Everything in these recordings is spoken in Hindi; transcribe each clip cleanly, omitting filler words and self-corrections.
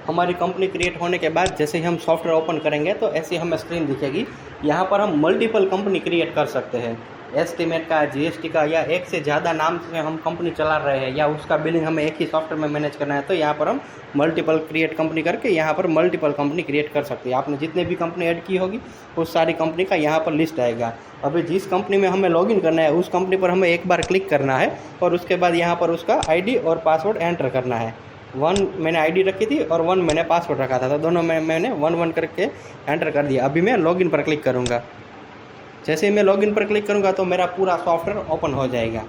हमारी कंपनी क्रिएट होने के बाद जैसे ही हम सॉफ्टवेयर ओपन करेंगे तो ऐसी हमें स्क्रीन दिखेगी। यहाँ पर हम मल्टीपल कंपनी क्रिएट कर सकते हैं, एस्टीमेट का, जीएसटी का, या एक से ज़्यादा नाम से हम कंपनी चला रहे हैं, या उसका बिलिंग हमें एक ही सॉफ्टवेयर में मैनेज करना है, तो यहाँ पर हम मल्टीपल क्रिएट कंपनी करके यहाँ पर मल्टीपल कंपनी क्रिएट कर सकते हैं। आपने जितने भी कंपनी ऐड की होगी उस सारी कंपनी का यहाँ पर लिस्ट आएगा। अभी जिस कंपनी में हमें लॉगिन करना है उस कंपनी पर हमें एक बार क्लिक करना है और उसके बाद यहाँ पर उसका आईडी और पासवर्ड एंटर करना है। 1 मैंने आईडी रखी थी और 1 मैंने पासवर्ड रखा था, तो दोनों में मैंने 1 करके एंटर कर दिया। अभी मैं लॉगिन पर क्लिक करूँगा। जैसे ही मैं लॉगिन पर क्लिक करूँगा तो मेरा पूरा सॉफ्टवेयर ओपन हो जाएगा।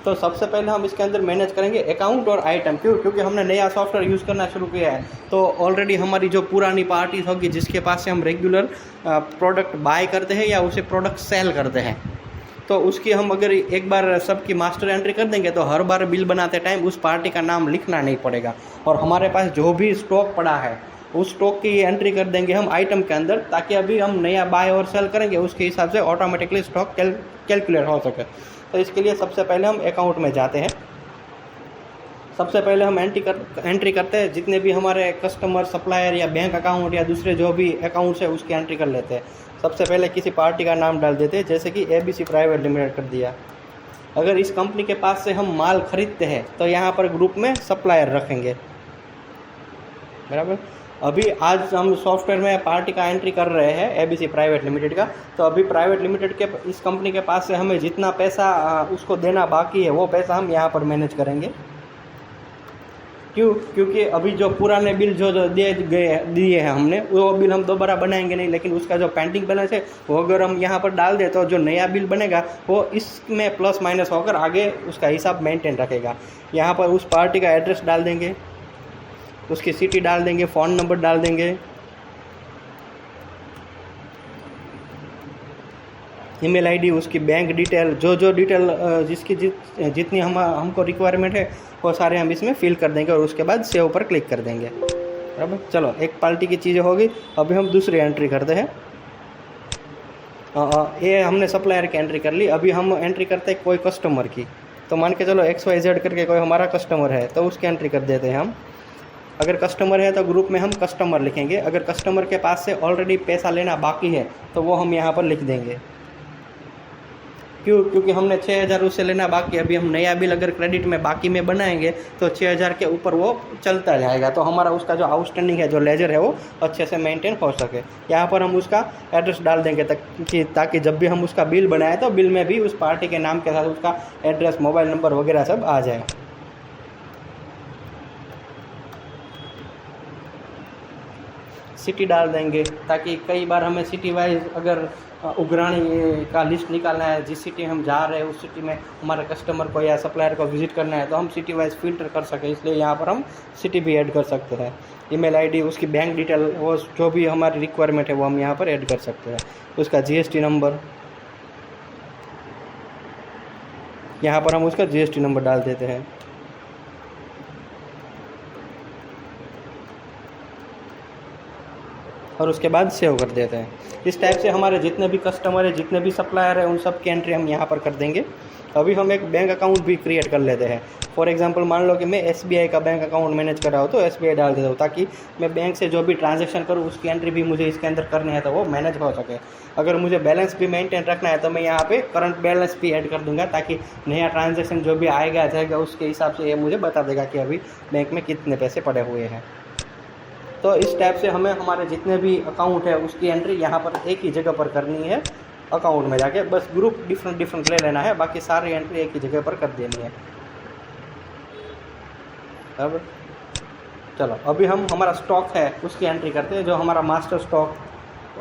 तो सबसे पहले हम इसके अंदर मैनेज करेंगे अकाउंट और आइटम। क्योंकि हमने नया सॉफ्टवेयर यूज़ करना शुरू किया है, तो ऑलरेडी हमारी जो पुरानी पार्टीज होगी जिसके पास से हम रेगुलर प्रोडक्ट बाय करते हैं या उसे प्रोडक्ट सेल करते हैं, तो उसकी हम अगर एक बार सबकी मास्टर एंट्री कर देंगे तो हर बार बिल बनाते टाइम उस पार्टी का नाम लिखना नहीं पड़ेगा, और हमारे पास जो भी स्टॉक पड़ा है उस स्टॉक की एंट्री कर देंगे हम आइटम के अंदर, ताकि अभी हम नया बाय और सेल करेंगे उसके हिसाब से ऑटोमेटिकली स्टॉक कैलकुलेट हो सके। तो इसके लिए सबसे पहले हम अकाउंट में जाते हैं। सबसे पहले हम एंट्री करते हैं जितने भी हमारे कस्टमर, सप्लायर या बैंक अकाउंट या दूसरे जो भी अकाउंट्स है उसकी एंट्री कर लेते हैं। सबसे पहले किसी पार्टी का नाम डाल देते हैं, जैसे कि ABC प्राइवेट लिमिटेड कर दिया। अगर इस कंपनी के पास से हम माल खरीदते हैं तो यहाँ पर ग्रुप में सप्लायर रखेंगे, बराबर। अभी आज हम सॉफ्टवेयर में पार्टी का एंट्री कर रहे हैं ABC प्राइवेट लिमिटेड का, तो अभी प्राइवेट लिमिटेड के इस कंपनी के पास से हमें जितना पैसा उसको देना बाकी है वो पैसा हम यहाँ पर मैनेज करेंगे। क्योंकि अभी जो पुराने बिल जो दिए हैं हमने वो बिल हम दोबारा बनाएंगे नहीं, लेकिन उसका जो पेंडिंग बैलेंस है वो अगर हम यहाँ पर डाल दें तो जो नया बिल बनेगा वो इसमें प्लस माइनस होकर आगे उसका हिसाब मेंटेन रखेगा। यहाँ पर उस पार्टी का एड्रेस डाल देंगे, उसकी सिटी डाल देंगे, फ़ोन नंबर डाल देंगे, ईमेल आईडी, उसकी बैंक डिटेल, जो डिटेल जिसकी जितनी हमको रिक्वायरमेंट है वो सारे हम इसमें फिल कर देंगे और उसके बाद सेव पर क्लिक कर देंगे, बराबर। चलो, एक पार्टी की चीज़ें होगी। अभी हम दूसरी एंट्री करते हैं। ये हमने सप्लायर की एंट्री कर ली। अभी हम एंट्री करते हैं कोई कस्टमर की। तो मान के चलो XYZ करके कोई हमारा कस्टमर है, तो उसकी एंट्री कर देते हैं हम। अगर कस्टमर है तो ग्रुप में हम कस्टमर लिखेंगे। अगर कस्टमर के पास से ऑलरेडी पैसा लेना बाकी है तो वो हम यहाँ पर लिख देंगे। क्योंकि हमने 6000 उससे लेना बाकी है। अभी हम नया बिल अगर क्रेडिट में बाकी में बनाएंगे तो 6000 के ऊपर वो चलता जाएगा, तो हमारा उसका जो आउटस्टैंडिंग है, जो लेजर है, वो अच्छे से मेंटेन हो सके। यहाँ पर हम उसका एड्रेस डाल देंगे ताकि जब भी हम उसका बिल बनाए तो बिल में भी उस पार्टी के नाम के साथ उसका एड्रेस, मोबाइल नंबर वगैरह सब आ जाए। सिटी डाल देंगे ताकि कई बार हमें सिटी वाइज अगर उगराणी का लिस्ट निकालना है, जिस सिटी हम जा रहे हैं उस सिटी में हमारे कस्टमर को या सप्लायर को विजिट करना है तो हम सिटी वाइज फ़िल्टर कर सकें, इसलिए यहाँ पर हम सिटी भी ऐड कर सकते हैं। ईमेल आईडी, उसकी बैंक डिटेल, वो जो भी हमारी रिक्वायरमेंट है वो हम यहाँ पर ऐड कर सकते हैं। उसका GST नंबर, यहाँ पर हम उसका GST नंबर डाल देते हैं। और उसके बाद सेव कर देते हैं। इस टाइप से हमारे जितने भी कस्टमर है, जितने भी सप्लायर है, उन सब की एंट्री हम यहाँ पर कर देंगे। अभी हम एक बैंक अकाउंट भी क्रिएट कर लेते हैं। फॉर एग्जांपल, मान लो कि मैं SBI का बैंक अकाउंट मैनेज कर रहा हूँ तो SBI डाल देता हूँ, ताकि मैं बैंक से जो भी ट्रांजैक्शन करूँ उसकी एंट्री भी मुझे इसके अंदर करनी है तो वो मैनेज हो सके। अगर मुझे बैलेंस भी मेंटेन रखना है तो मैं यहाँ पे करंट बैलेंस भी ऐड कर दूँगा, ताकि नया ट्रांजैक्शन जो भी आएगा जाएगा उसके हिसाब से ये मुझे बता देगा कि अभी बैंक में कितने पैसे पड़े हुए हैं। तो इस टाइप से हमें हमारे जितने भी अकाउंट है उसकी एंट्री यहाँ पर एक ही जगह पर करनी है, अकाउंट में जाके। बस ग्रुप डिफरेंट ले लेना है, बाकी सारी एंट्री एक ही जगह पर कर देनी है। अब चलो, अभी हम हमारा स्टॉक है उसकी एंट्री करते हैं। जो हमारा मास्टर स्टॉक,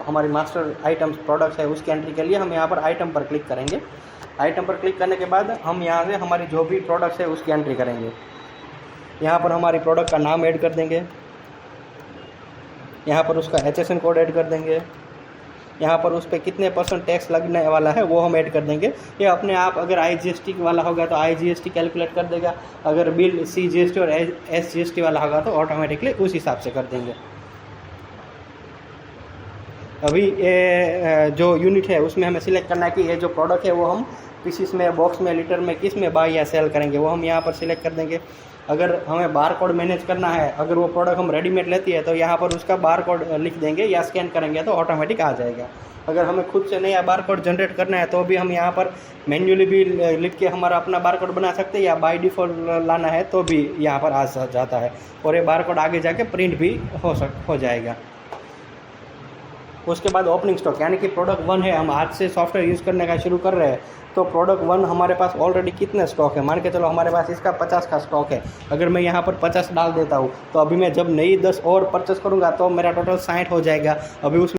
हमारी मास्टर आइटम्स प्रोडक्ट्स है उसकी एंट्री के लिए हम यहाँ पर आइटम पर क्लिक करेंगे। आइटम पर क्लिक करने के बाद हम यहाँ से हमारी जो भी प्रोडक्ट्स है उसकी एंट्री करेंगे। यहाँ पर हमारी प्रोडक्ट का नाम ऐड कर देंगे, यहाँ पर उसका HSN कोड ऐड कर देंगे, यहाँ पर उस पर कितने % टैक्स लगने वाला है वो हम ऐड कर देंगे। ये अपने आप, अगर IGST वाला होगा तो IGST कैलकुलेट कर देगा, अगर बिल CGST और SGST वाला होगा तो ऑटोमेटिकली उस हिसाब से कर देंगे। अभी ये जो यूनिट है उसमें हमें सिलेक्ट करना है कि ये जो प्रोडक्ट है वो हम पीसीस में, बॉक्स में, लीटर में, किस में बाय या सेल करेंगे, वो हम यहाँ पर सिलेक्ट कर देंगे। अगर हमें बार कोड मैनेज करना है, अगर वो प्रोडक्ट हम रेडीमेड लेती है तो यहाँ पर उसका बार कोड लिख देंगे या स्कैन करेंगे तो ऑटोमेटिक आ जाएगा। अगर हमें खुद से नया बार कोड जनरेट करना है तो भी हम यहाँ पर मैन्युअली भी लिख के हमारा अपना बार कोड बना सकते हैं, या बाय डिफ़ॉल्ट लाना है तो भी यहाँ पर आ जाता है, और ये बार कोड आगे जाके प्रिंट भी हो जाएगा। उसके बाद ओपनिंग स्टॉक, यानी कि प्रोडक्ट 1 है, हम आज से सॉफ्टवेयर यूज़ करने का शुरू कर रहे हैं, तो प्रोडक्ट 1 हमारे पास ऑलरेडी कितने स्टॉक है, मान के चलो हमारे पास इसका 50 का स्टॉक है। अगर मैं यहाँ पर 50 डाल देता हूँ तो अभी मैं जब नई 10 और परचेस करूँगा तो मेरा टोटल 60 हो जाएगा। अभी उस